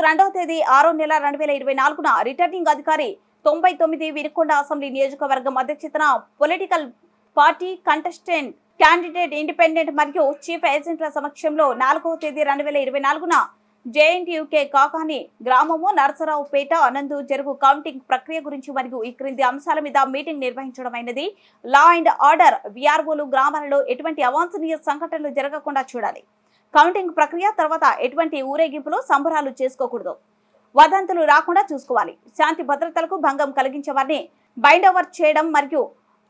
2వ తేదీ 6వ నెల 2024న రిటర్నింగ్ అధికారి 99 వినుకొండ అసెంబ్లీ నియోజకవర్గం అధ్యక్షతన political party contestant candidate independent మరియు చీఫ్ ఏజెంట్ల సమక్షంలో 4వ తేదీ 2024న జేఎన్టీయూకే కాకాని గ్రామము నరసరావుపేట అనందు జరుగు కౌంటింగ్ ప్రక్రియ గురించి మరియు ఈ క్రింది అంశాల మీద మీటింగ్ నిర్వహించడమైనది. లా అండ్ ఆర్డర్ విఆర్ఓలు గ్రామాలలో ఎటువంటి అవాంఛనీయ సంఘటనలు జరగకుండా చూడాలి. కౌంటింగ్ ప్రక్రియ తర్వాత ఎటువంటి ఊరేగింపులు సంబరాలు చేసుకోకూడదు. వదంతులు రాకుండా చూసుకోవాలి. శాంతి భద్రతలకు భంగం కలిగించే వారిని బైండ్ ఓవర్ చేయడం మరియు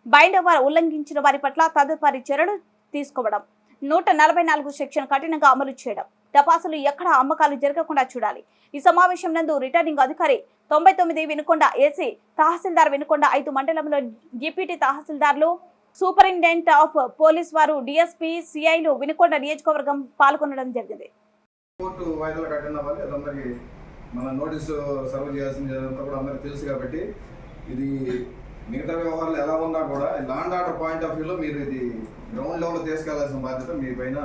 బైండ్ ఓవర్ ఉల్లంఘించిన వారి పట్ల తదుపరి చర్యలు తీసుకోవడం. 144 సెక్షన్ కఠినంగా అమలు చేయడం. టపాసులు ఎక్కడ అమ్మకాలు జరగకుండా చూడాలి. ఈ సమావేశం నందు రిటర్నింగ్ అధికారి 99 వినుకొండ ఏసీ, తహసీల్దార్ వినుకొండ 5 మండలంలో డిప్యూటీ తహసీల్దార్లు, సూపరింటెండెంట్ ఆఫ్ పోలీస్ వారు, డిఎస్పీ, సిఐలు వినుకొండ నియోజకవర్గం పాల్గొనడం జరిగింది. కోర్టు వాయిదాలకు అటెండ్ అవ్వాలి. అదందరికీ మన నోటీసు సర్వ్ చేయాల్సిందంతా కూడా అందరికీ తెలుసు కాబట్టి ఇది మిగతా వ్యవహారాలు ఎలా ఉన్నా కూడా law and order point of వ్యూలో మీరు ఇది గ్రౌండ్ లెవెల్లో తీసుకెళ్లాల్సిన బాధ్యత మీ పైన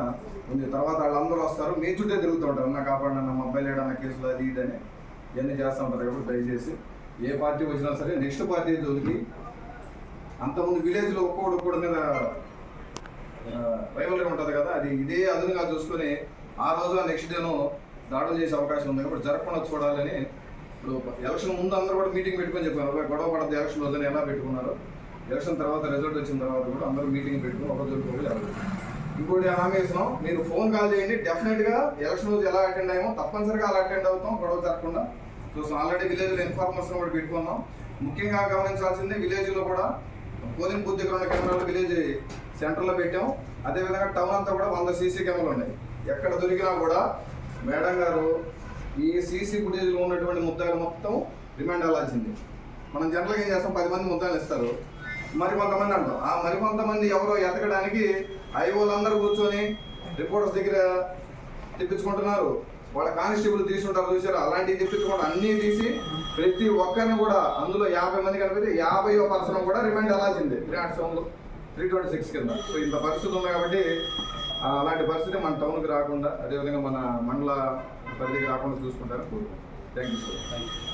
ఉంది. తర్వాత వాళ్ళందరూ వస్తారు, మీ చుట్టే తిరుగుతూ ఉంటారు. నా కాపాడిన నా మొబైల్ ఏడన్న కేసులు అది ఇదని ఇవన్నీ చేస్తూ ఉంటారు. కాబట్టి దయచేసి ఏ పార్టీ వచ్చినా సరే నెక్స్ట్ పార్టీ జోలికి అంతకుముందు విలేజ్లో ఒక్కొక్కడు కూడా మీద రైవల్గా ఉంటుంది కదా, అది ఇదే అదునుగా చూసుకొని ఆ రోజు నెక్స్ట్ డేను దాడులు చేసే అవకాశం ఉంది. కాబట్టి జరగకుండా చూడాలని ఇప్పుడు ఎలక్షన్ ముందు అందరూ కూడా మీటింగ్ పెట్టుకొని చెప్పారు. గొడవ పడద్దు ఎలక్షన్ రోజున ఎలా పెట్టుకున్నారు, ఎలక్షన్ తర్వాత రిజల్ట్ వచ్చిన తర్వాత కూడా అందరూ మీటింగ్ పెట్టుకుని ఒక రోజు వెళ్ళారు. ఇంకోటి హామీ ఇస్తున్నాం, మీరు ఫోన్ కాల్ చేయండి. డెఫినెట్గా ఎలక్షన్ రోజు ఎలా అటెండ్ అయ్యామో తప్పనిసరిగా అలా అటెండ్ అవుతాం, గొడవ జరగకుండా చూస్తాం. ఆల్రెడీ విలేజ్లో ఇన్ఫర్మేషన్ కూడా పెట్టుకున్నాం. ముఖ్యంగా గమనించాల్సింది విలేజ్లో కూడా పోలింగ్ బూత్ దగ్గర ఉన్న కెమెరాలు విలేజ్ సెంటర్లో పెట్టాం. అదేవిధంగా టౌన్ అంతా కూడా 100 సీసీ కెమెరాలు ఉన్నాయి. ఎక్కడ దొరికినా కూడా మేడం గారు ఈ సీసీ ఫుటేజ్లో ఉన్నటువంటి ముద్దాయిలు మొత్తం రిమాండ్ అవ్వాల్సింది. మనం జనరల్గా ఏం చేస్తాం, 10 మంది ముద్దాయిలు ఇస్తారు, మరికొంతమంది అంటాం. ఆ మరికొంతమంది ఎవరో ఎతకడానికి ఐఓలందరూ కూర్చొని రిపోర్టర్స్ దగ్గర తెప్పించుకుంటున్నారు. వాళ్ళ కానిస్టేబుల్ తీసుకుంటారు, చూసారు, అలాంటివి తెప్పించుకుంటారు. అన్నీ తీసి ప్రతి ఒక్కరిని కూడా అందులో 50 మంది కనిపితే 50వ పర్సన్ కూడా రిమాండ్ అవ్వాల్సిందే 326 కింద. సో ఇంత పరిస్థితి ఉంది కాబట్టి అలాంటి పరిస్థితి మన టౌన్కి రాకుండా, అదేవిధంగా మన మండల పరిధికి రాకుండా చూసుకుంటారని కోరుకుంటున్నాను. Thank you sir.